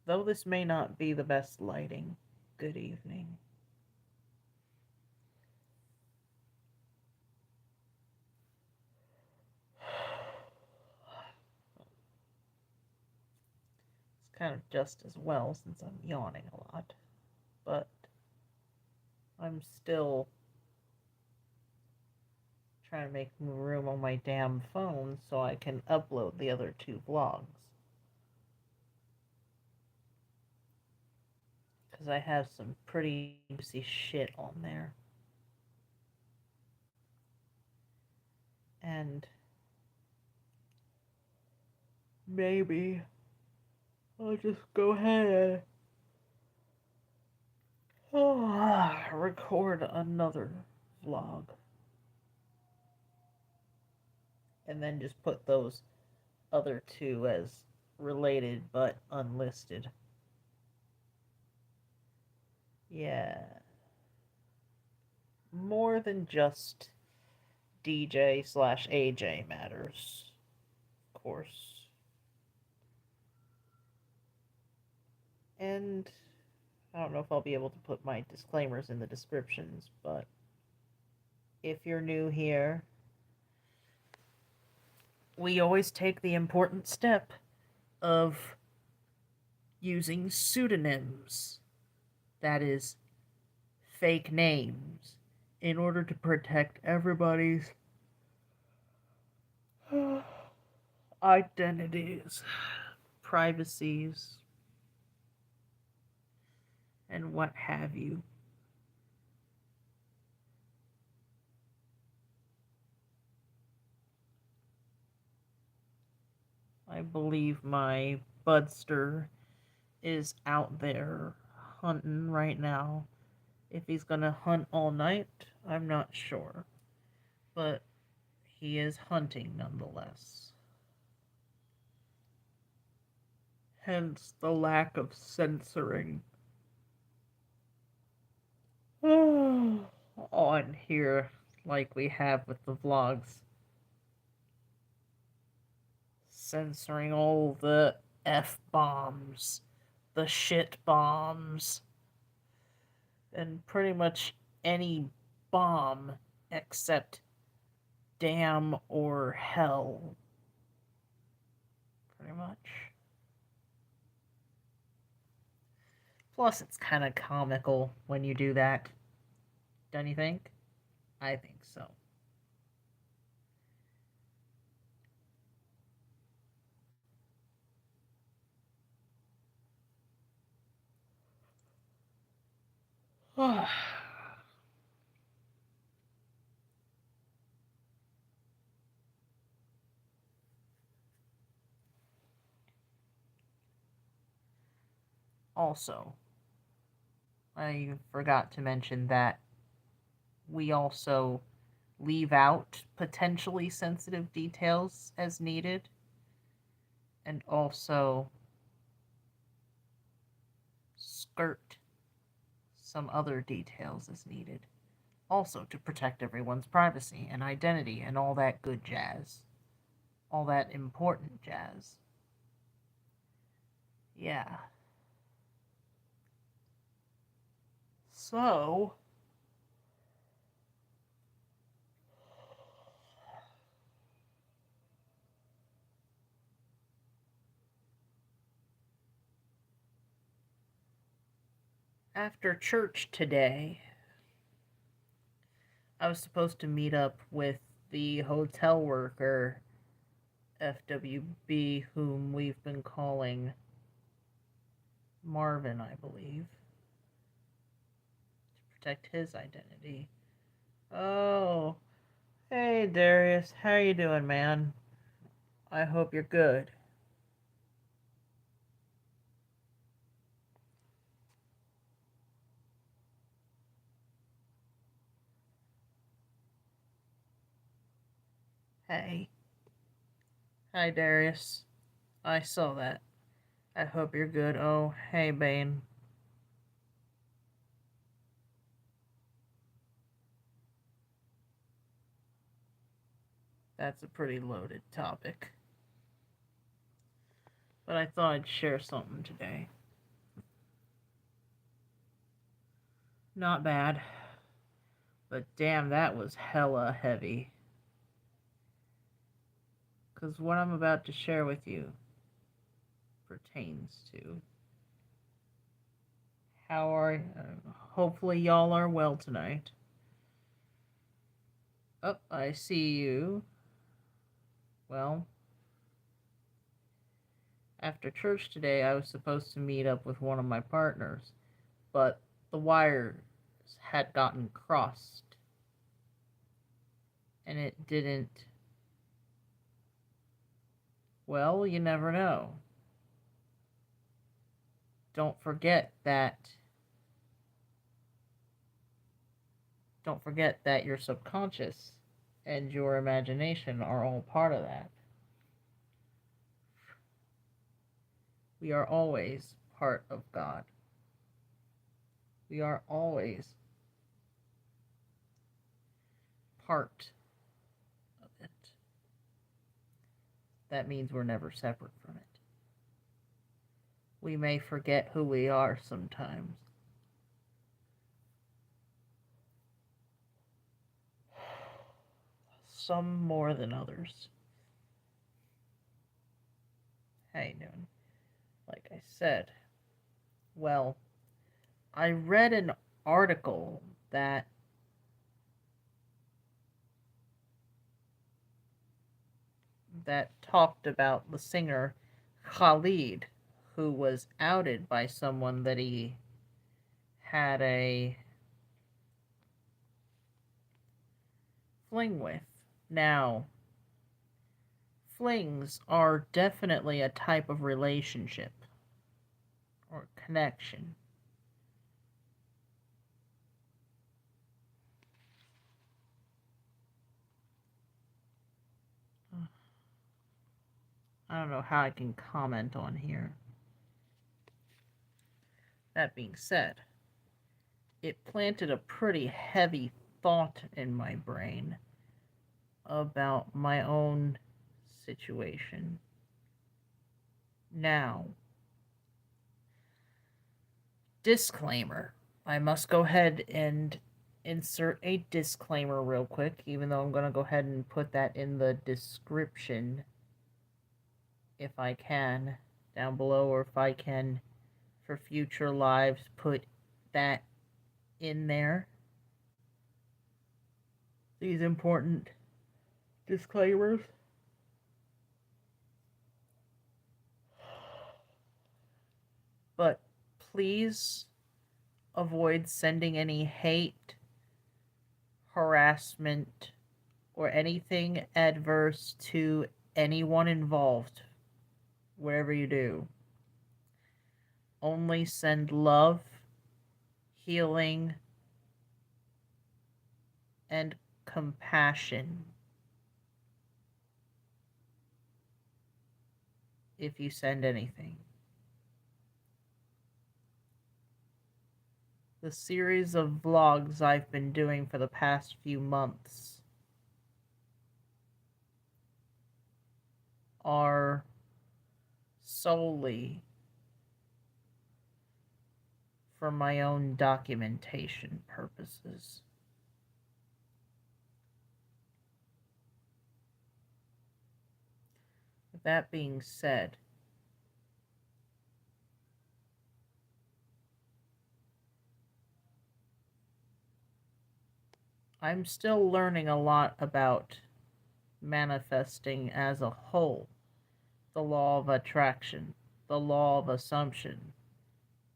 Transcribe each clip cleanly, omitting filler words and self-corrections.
Though this may not be the best lighting, good evening. It's kind of just as well since I'm yawning a lot, but I'm still trying to make room on my damn phone so I can upload the other two vlogs. Because I have some pretty juicy shit on there. And maybe I'll just go ahead and record another vlog. And then just put those other two as related but unlisted. Yeah. More than just DJ slash AJ matters, of course. And I don't know if I'll be able to put my disclaimers in the descriptions, but if you're new here, we always take the important step of using pseudonyms, that is, fake names, in order to protect everybody's identities, privacies, and what have you. I believe my Budster is out there hunting right now. If he's gonna hunt all night, I'm not sure. But he is hunting nonetheless. Hence the lack of censoring on here like we have with the vlogs. Censoring all the F bombs, the shit bombs, and pretty much any bomb except damn or hell. Pretty much. Plus, it's kind of comical when you do that. Don't you think? I think so. Also, I forgot to mention that we also leave out potentially sensitive details as needed, and also skirt some other details as needed. Also, to protect everyone's privacy and identity and all that good jazz. All that important jazz. Yeah. So, after church today, I was supposed to meet up with the hotel worker, FWB, whom we've been calling Marvin, I believe, to protect his identity. Oh, hey Darius, how you doing, man? I hope you're good. Hey. Hi, Darius. I saw that. I hope you're good. Oh, hey, Bane. That's a pretty loaded topic. But I thought I'd share something today. Not bad. But damn, that was hella heavy. Because what I'm about to share with you pertains to how are. Hopefully, y'all are well tonight. Oh, I see you. Well, after church today, I was supposed to meet up with one of my partners, but the wires had gotten crossed and it didn't. Well, you never know. Don't forget that. Don't forget that your subconscious and your imagination are all part of that. We are always part of God. We are always part of it. That means we're never separate from it. We may forget who we are sometimes. Some more than others. How you doing? Like I said, well, I read an article that talked about the singer Khalid, who was outed by someone that he had a fling with. Now, flings are definitely a type of relationship or connection. I don't know how I can comment on here. That being said, it planted a pretty heavy thought in my brain about my own situation. Now, disclaimer. I must go ahead and insert a disclaimer real quick, even though I'm going to go ahead and put that in the description if I can down below, or if I can for future lives put that in there. These important disclaimers. But please avoid sending any hate, harassment, or anything adverse to anyone involved, wherever you do. Only send love, healing, and compassion if you send anything. The series of vlogs I've been doing for the past few months are solely for my own documentation purposes. With that being said, I'm still learning a lot about manifesting as a whole, the law of attraction, the law of assumption.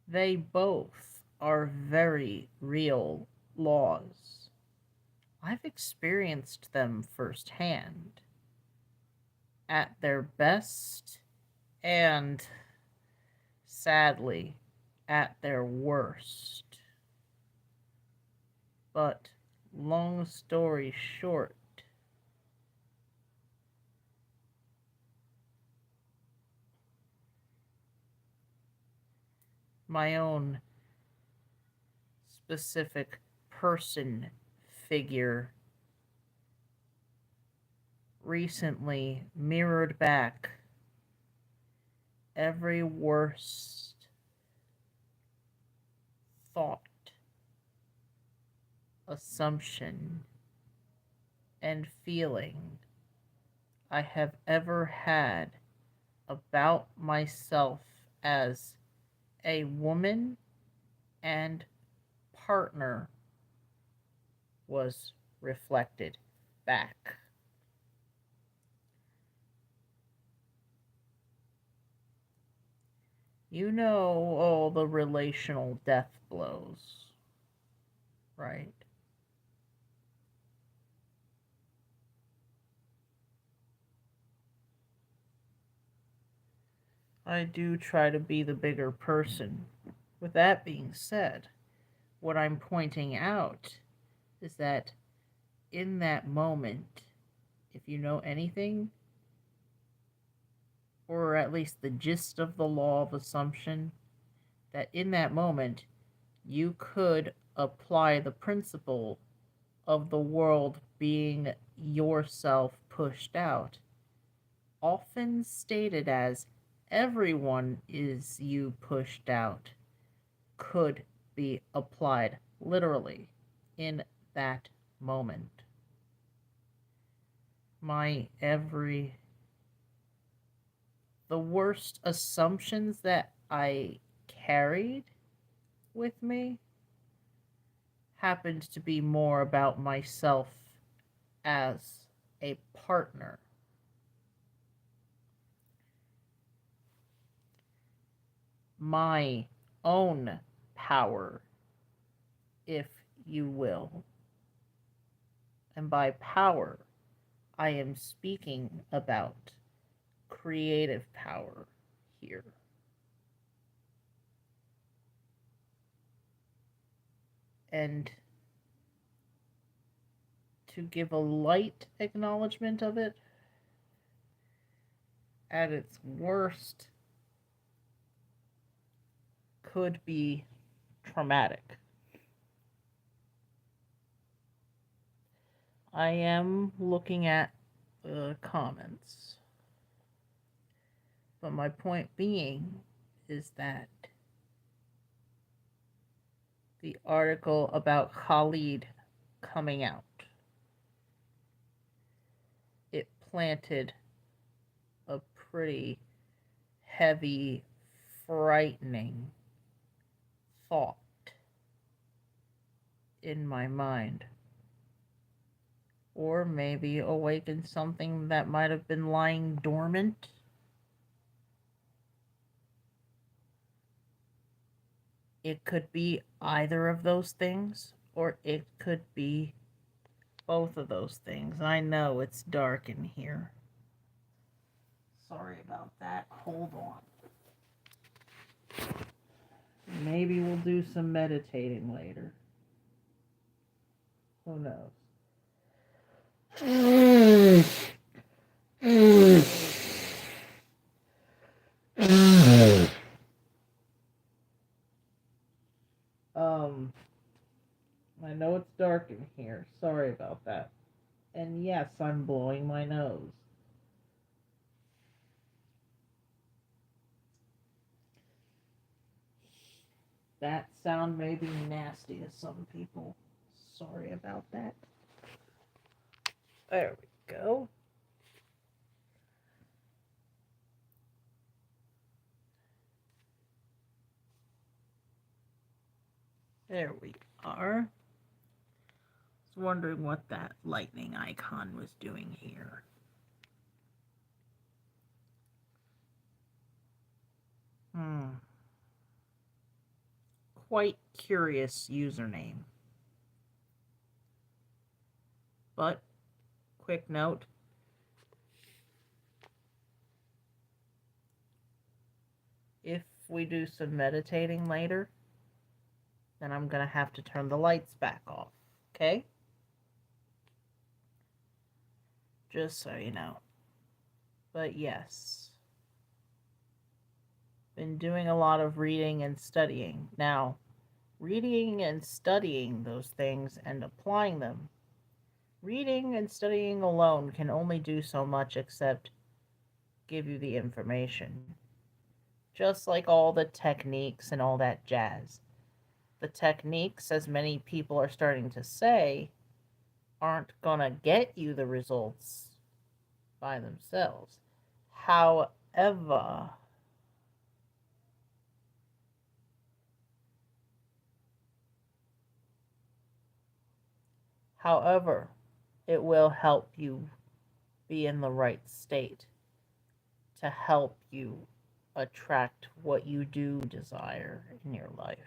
They both are very real laws. I've experienced them firsthand, at their best and, sadly, at their worst. But, long story short, my own specific person figure recently mirrored back every worst thought assumption and feeling I have ever had about myself as a woman and partner was reflected back. You know all the relational death blows, right? I do try to be the bigger person. With that being said, what I'm pointing out is that in that moment, if you know anything, or at least the gist of the law of assumption, that in that moment you could apply the principle of the world being yourself pushed out, often stated as everyone is you pushed out, could be applied literally in that moment. The worst assumptions that I carried with me happened to be more about myself as a partner. My own power, if you will. And by power, I am speaking about creative power here. And to give a light acknowledgement of it, at its worst, could be traumatic. I am looking at the comments. But my point being is that the article about Khalid coming out, it planted a pretty heavy, frightening thought in my mind. Or maybe awakened something that might have been lying dormant. It could be either of those things, or it could be both of those things. I know it's dark in here. Sorry about that. Hold on. Maybe we'll do some meditating later. Who knows? I know it's dark in here. Sorry about that. And yes, I'm blowing my nose. That sound may be nasty to some people. Sorry about that. There we go. There we are. I was wondering what that lightning icon was doing here. Quite curious username. But, quick note. If we do some meditating later, then I'm going to have to turn the lights back off. Okay? Just so you know. But yes. Been doing a lot of reading and studying. Now, reading and studying those things and applying them. Reading and studying alone can only do so much except give you the information. Just like all the techniques and all that jazz. the techniques, as many people are starting to say, aren't gonna get you the results by themselves. However, however, it will help you be in the right state to help you attract what you do desire in your life.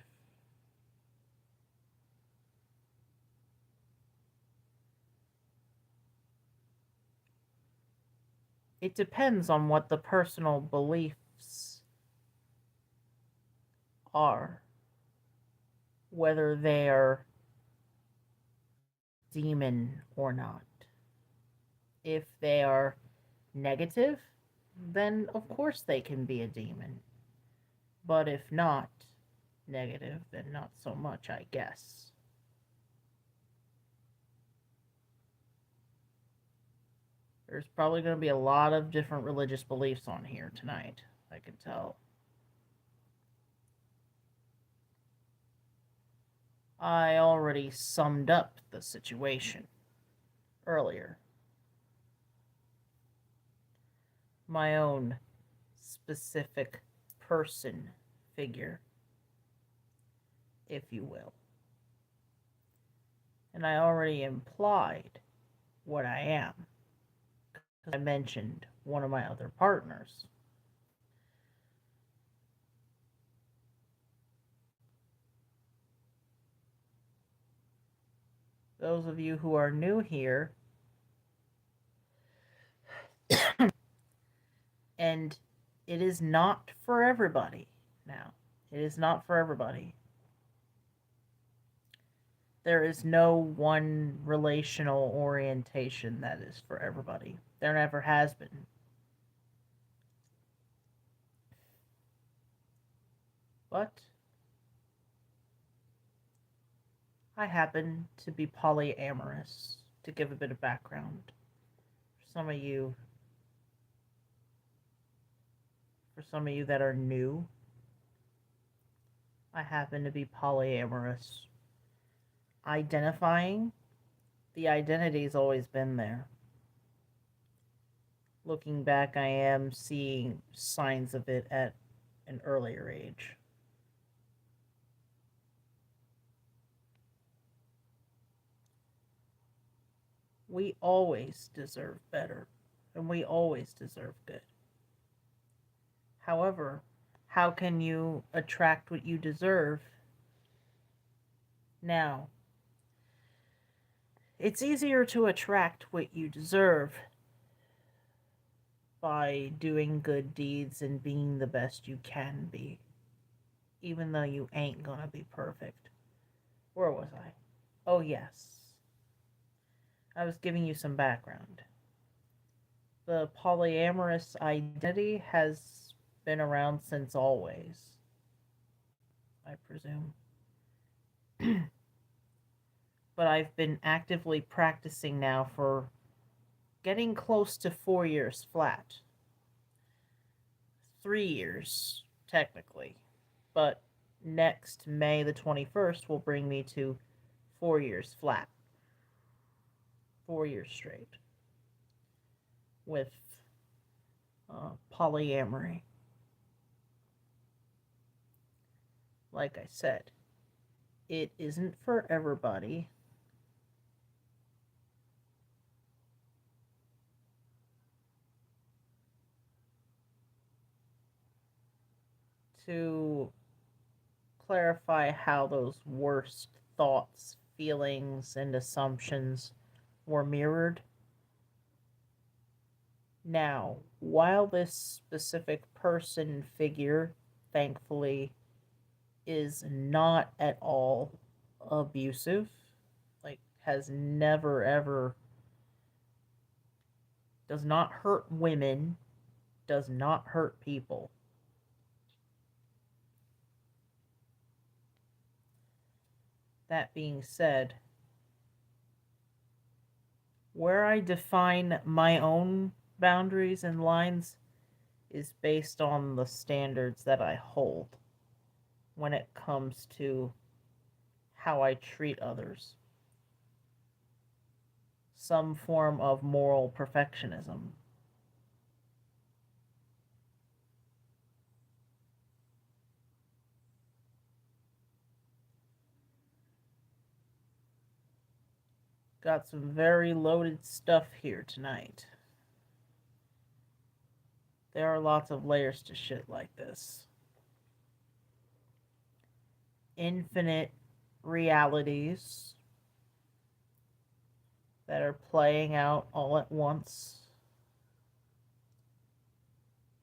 It depends on what the personal beliefs are, whether they are demon or not. If they are negative, then of course they can be a demon. But if not negative, then not so much, I guess. There's probably going to be a lot of different religious beliefs on here tonight, I can tell. I already summed up the situation earlier. My own specific person figure, if you will. And I already implied what I am, because I mentioned one of my other partners. Those of you who are new here, and it is not for everybody now. It is not for everybody. There is no one relational orientation that is for everybody. There never has been. But I happen to be polyamorous, to give a bit of background. For some of you that are new, I happen to be polyamorous. Identifying, the identity's always been there. Looking back, I am seeing signs of it at an earlier age. We always deserve better, and we always deserve good. However, how can you attract what you deserve now? It's easier to attract what you deserve by doing good deeds and being the best you can be, even though you ain't gonna be perfect. Where was I? Oh, yes. I was giving you some background. The polyamorous identity has been around since always, I presume. But I've been actively practicing now for getting close to 4 years flat. 3 years, technically. But next May the 21st will bring me to 4 years flat. 4 years straight. With polyamory. Like I said, it isn't for everybody. To clarify how those worst thoughts, feelings, and assumptions were mirrored. Now, while this specific person figure, thankfully, is not at all abusive, like, has never ever, does not hurt women, does not hurt people. That being said, where I define my own boundaries and lines is based on the standards that I hold when it comes to how I treat others. Some form of moral perfectionism. Got some very loaded stuff here tonight. There are lots of layers to shit like this. Infinite realities that are playing out all at once.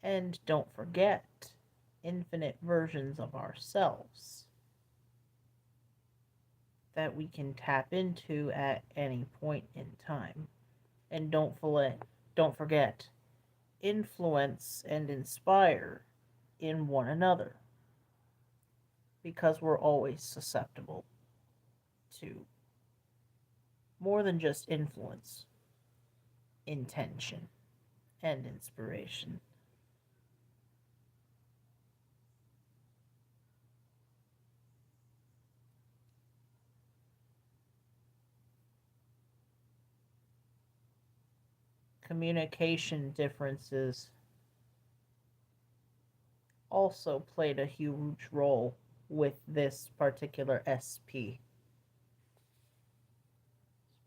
And don't forget, infinite versions of ourselves that we can tap into at any point in time. And don't forget, influence and inspire in one another, because we're always susceptible to more than just influence, intention, and inspiration. Communication differences also played a huge role with this particular SP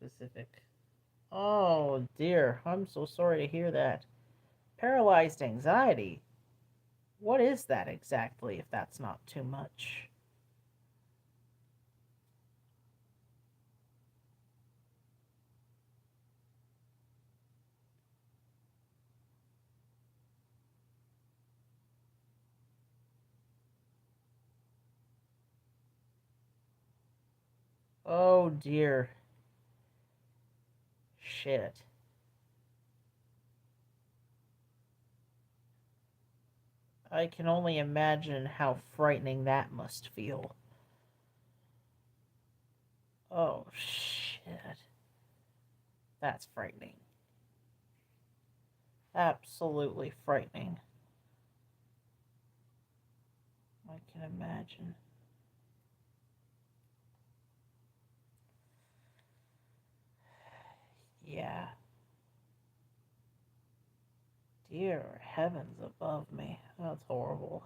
specific. Oh dear, I'm so sorry to hear that. Paralyzed anxiety. What is that exactly, if that's not too much? Oh dear. Shit. I can only imagine how frightening that must feel. Oh shit. That's frightening. Absolutely frightening. I can imagine. Yeah. Dear heavens above me. That's horrible.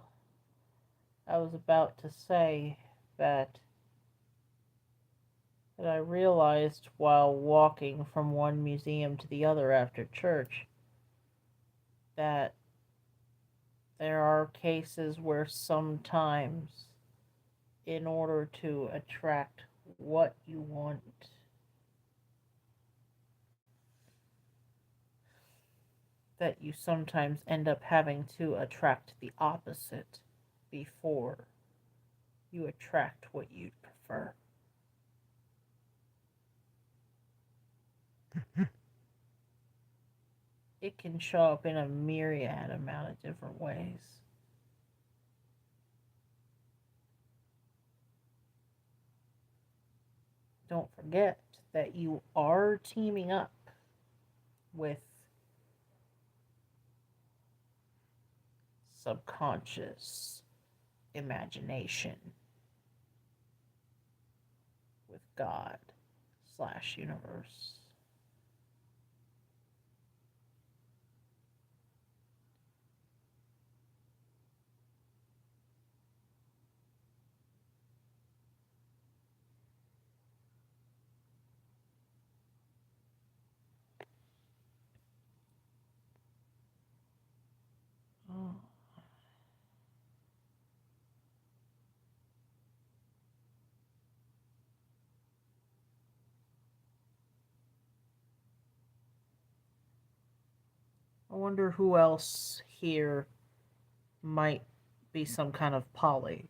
I was about to say that I realized while walking from one museum to the other after church that there are cases where sometimes, in order to attract what you want, that you sometimes end up having to attract the opposite before you attract what you'd prefer. It can show up in a myriad amount of different ways. Don't forget that you are teaming up with subconscious imagination, with God slash universe. Oh. I wonder who else here might be some kind of poly.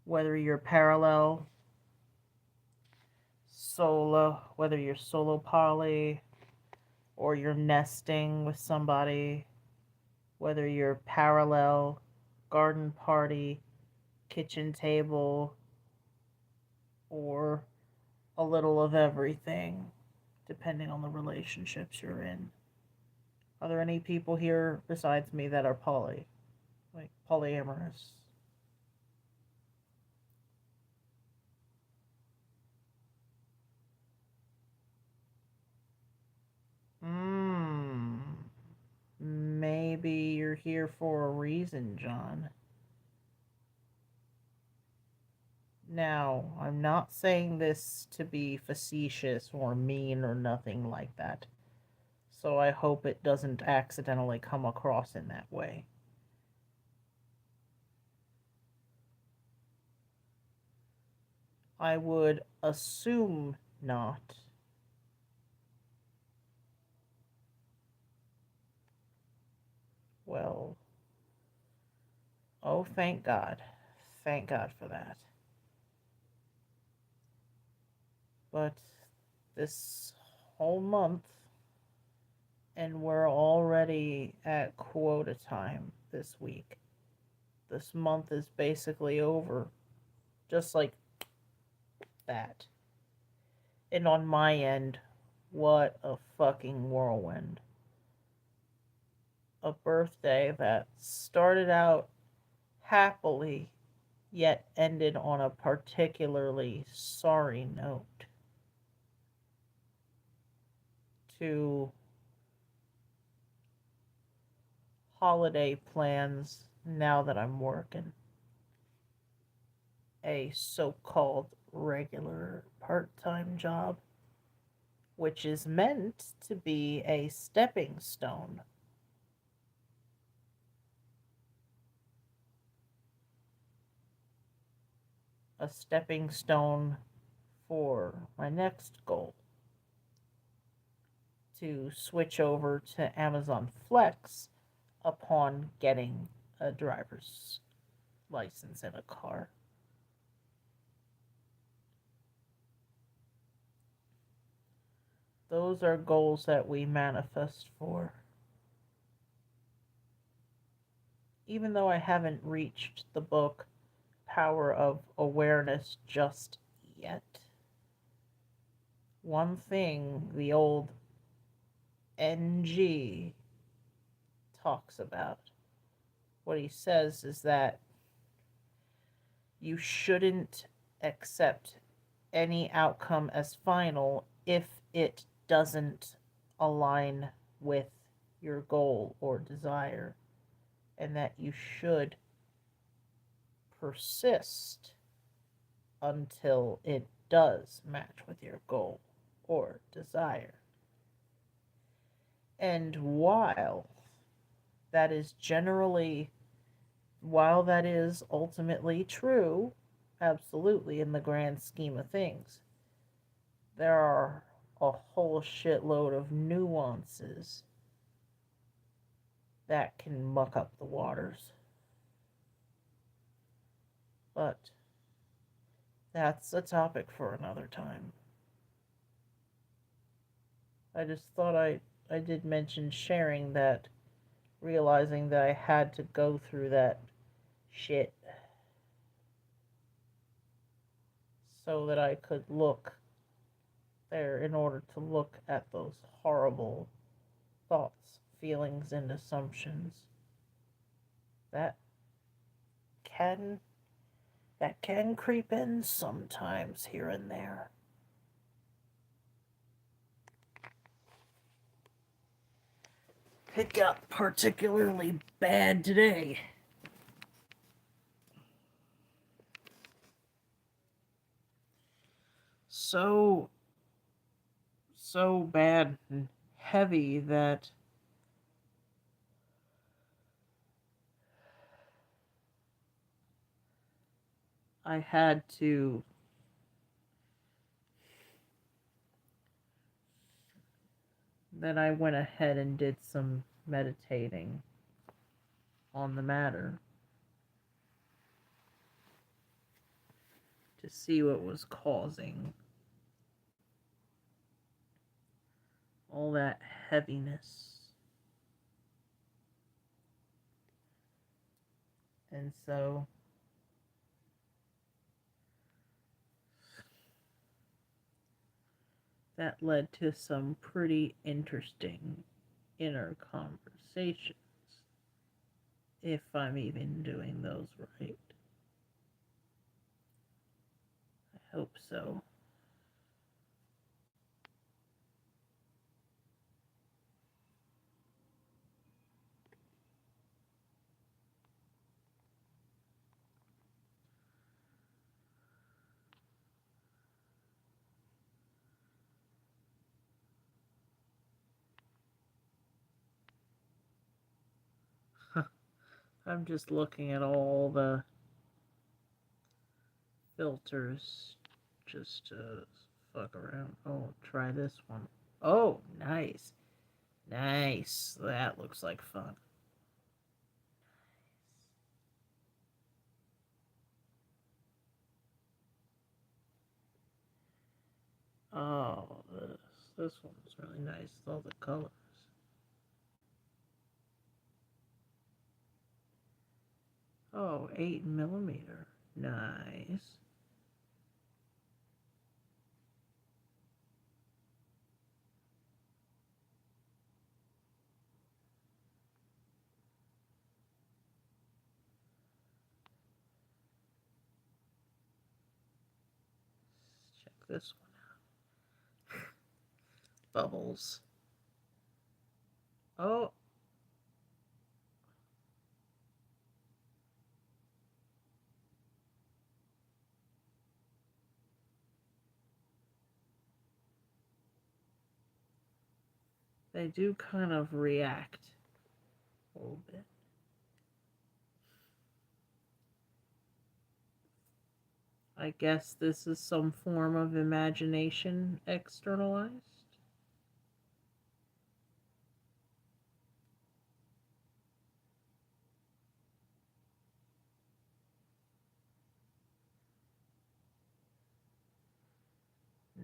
Whether you're parallel, solo, whether you're solo poly, or you're nesting with somebody, whether you're parallel, garden party, kitchen table, or a little of everything, depending on the relationships you're in. Are there any people here besides me that are poly? Like polyamorous? Hmm. Maybe you're here for a reason, John. Now, I'm not saying this to be facetious or mean or nothing like that, so I hope it doesn't accidentally come across in that way. I would assume not. Well, oh, thank God. Thank God for that. But this whole month, and we're already at quota time this week. This month is basically over, just like that. And on my end, what a fucking whirlwind. A birthday that started out happily, yet ended on a particularly sorry note. To holiday plans now that I'm working a so called regular part time job, which is meant to be a stepping stone. A stepping stone for my next goal, to switch over to Amazon Flex upon getting a driver's license in a car. Those are goals that we manifest for. Even though I haven't reached the book Power of Awareness just yet, one thing the old NG talks about, what he says is that you shouldn't accept any outcome as final if it doesn't align with your goal or desire, and that you should persist until it does match with your goal or desire. And that is generally, while that is ultimately true, absolutely in the grand scheme of things, there are a whole shitload of nuances that can muck up the waters. But that's a topic for another time. I just thought I did mention sharing that, realizing that I had to go through that shit so that I could look there in order to look at those horrible thoughts, feelings, and assumptions that can creep in sometimes here and there. It got particularly bad today. So bad and heavy that I had to then I went ahead and did some meditating on the matter to see what was causing all that heaviness. And so that led to some pretty interesting inner conversations, if I'm even doing those right. I hope so. I'm just looking at all the filters just to fuck around. Oh, try this one. Oh, nice. Nice. That looks like fun. Oh, this one's really nice with all the colors. Oh, 8 millimeter. Nice. Let's check this one out. Bubbles. Oh, they do kind of react a little bit. I guess this is some form of imagination externalized.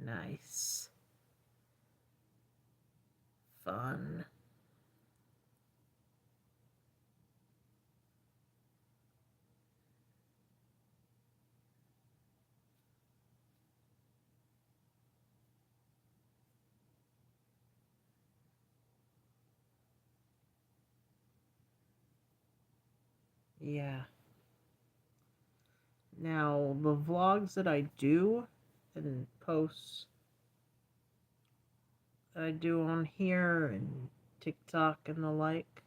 Nice. Fun. Yeah. Now, the vlogs that I do and posts that I do on here and TikTok and the like,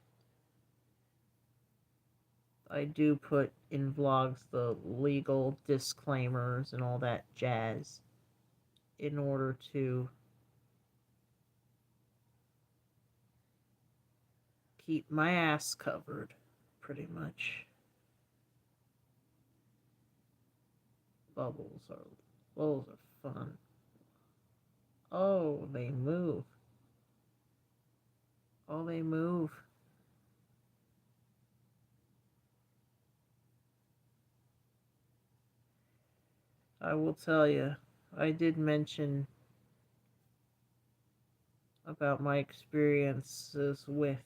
I do put in vlogs the legal disclaimers and all that jazz in order to keep my ass covered, pretty much. Bubbles are fun. Oh, they move. Oh, they move. I will tell you, I did mention about my experiences with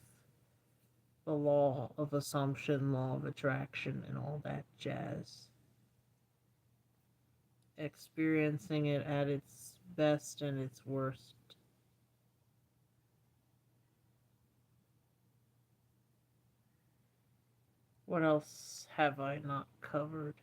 the law of assumption, law of attraction, and all that jazz. Experiencing it at its best and its worst. What else have I not covered?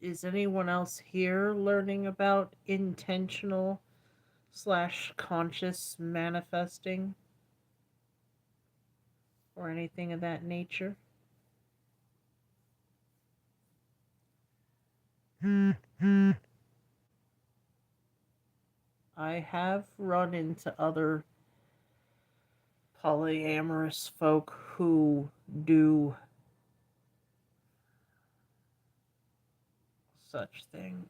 Is anyone else here learning about intentional slash conscious manifesting or anything of that nature? I have run into other polyamorous folk who do such thing.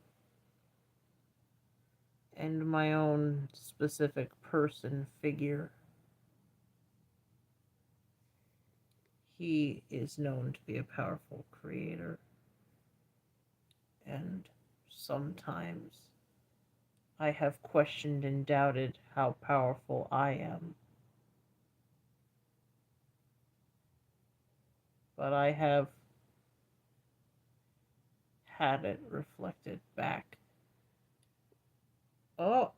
And my own specific person figure. He is known to be a powerful creator. And sometimes I have questioned and doubted how powerful I am. But I have had it reflected back. Oh,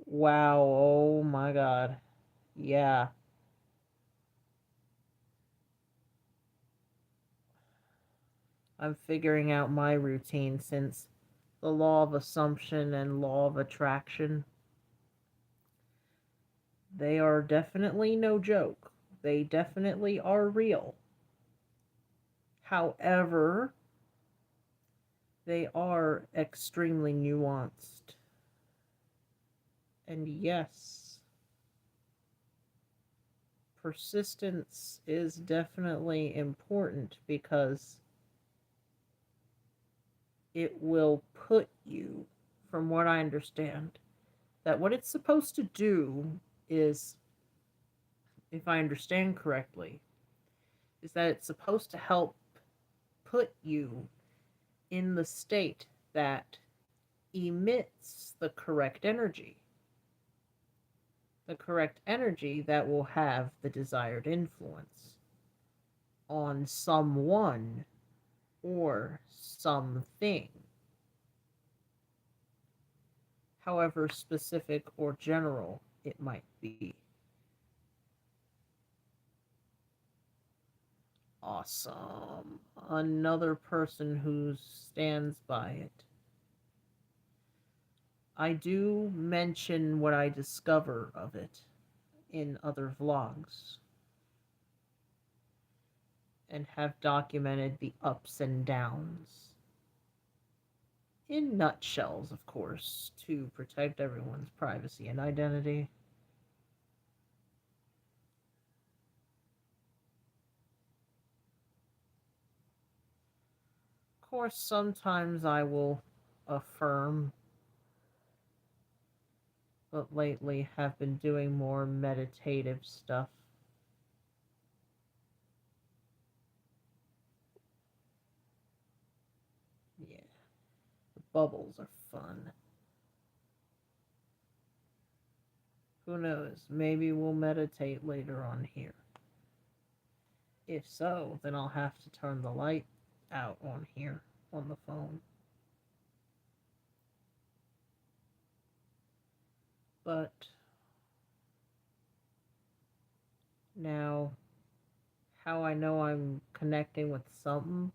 wow, oh my god. Yeah, I'm figuring out my routine since the law of assumption and law of attraction They are definitely no joke. They definitely are real. However, they are extremely nuanced. And yes, persistence is definitely important because it will put you, from what I understand, that what it's supposed to do is, if I understand correctly, is that it's supposed to help put you in the state that emits the correct energy that will have the desired influence on someone or something, however specific or general it might be. Awesome. Another person who stands by it. I do mention what I discover of it in other vlogs and have documented the ups and downs. In nutshells, of course, to protect everyone's privacy and identity. Of course, sometimes I will affirm, but lately have been doing more meditative stuff. Yeah, the bubbles are fun. Who knows? Maybe we'll meditate later on here. If so, then I'll have to turn the light out on here on the phone. But now, how I know I'm connecting with something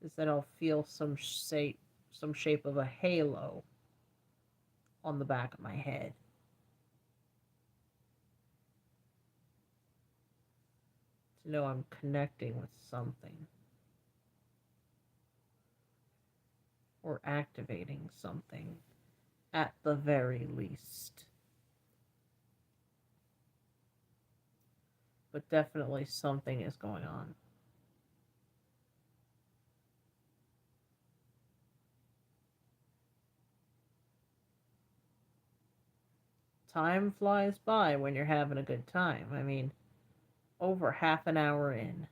is that I'll feel some shape of a halo on the back of my head. To know I'm connecting with something or activating something at the very least. But definitely something is going on. Time flies by when you're having a good time. I mean, over half an hour in.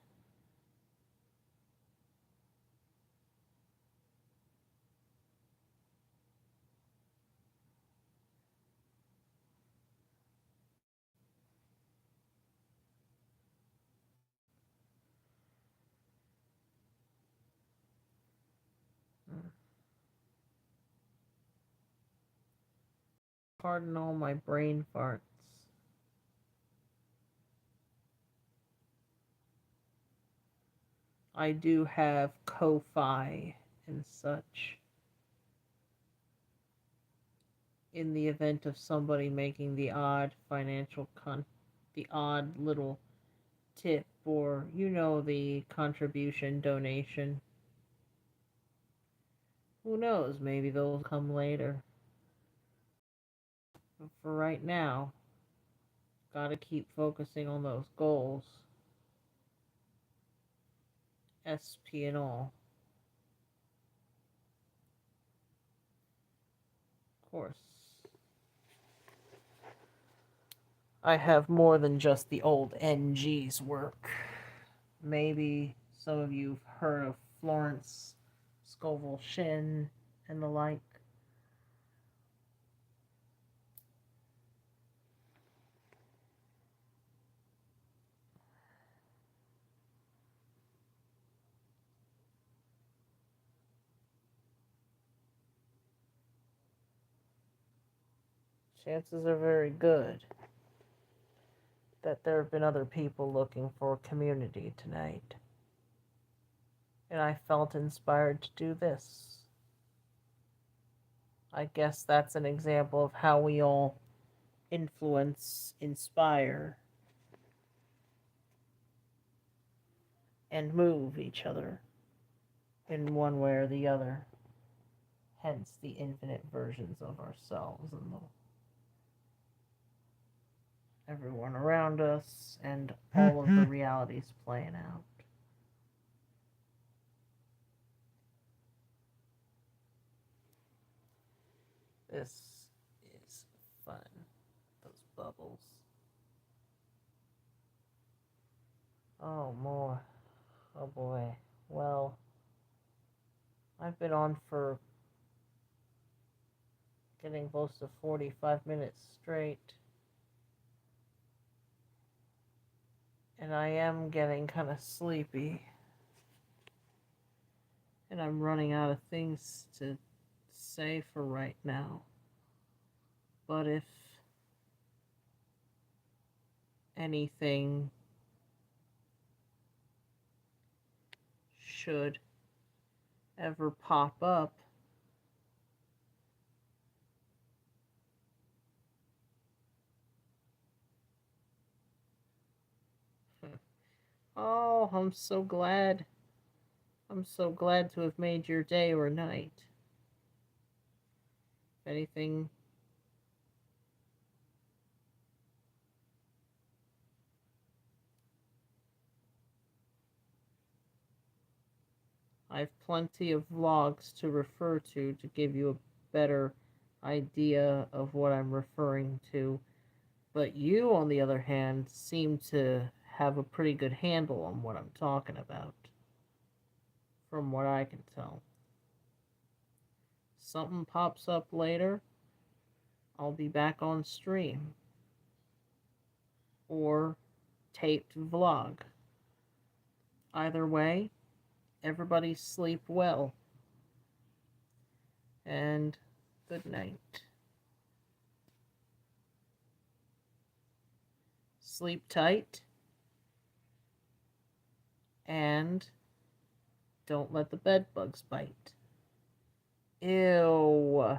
Mm. Pardon all my brain farts. I do have Ko-Fi and such in the event of somebody making the odd little tip, or the contribution donation. Who knows, maybe they'll come later. But for right now, gotta keep focusing on those goals. SP and all. Of course. I have more than just the old NG's work. Maybe some of you have heard of Florence Scovel Shin and the like. Chances are very good that there have been other people looking for community tonight. And I felt inspired to do this. I guess that's an example of how we all influence, inspire, and move each other in one way or the other. Hence the infinite versions of ourselves and everyone around us and all of the realities playing out. This is fun. Those bubbles. Oh, more. Oh boy. Well, I've been on for getting close to 45 minutes straight. And I am getting kind of sleepy. And I'm running out of things to say for right now. But if anything should ever pop up, oh, I'm so glad. I'm so glad to have made your day or night. If anything, I've plenty of vlogs to refer to give you a better idea of what I'm referring to. But you, on the other hand, seem to have a pretty good handle on what I'm talking about, from what I can tell. Something pops up later, I'll be back on stream. Or taped vlog. Either way, everybody sleep well. And good night. Sleep tight. And don't let the bed bugs bite. Ew.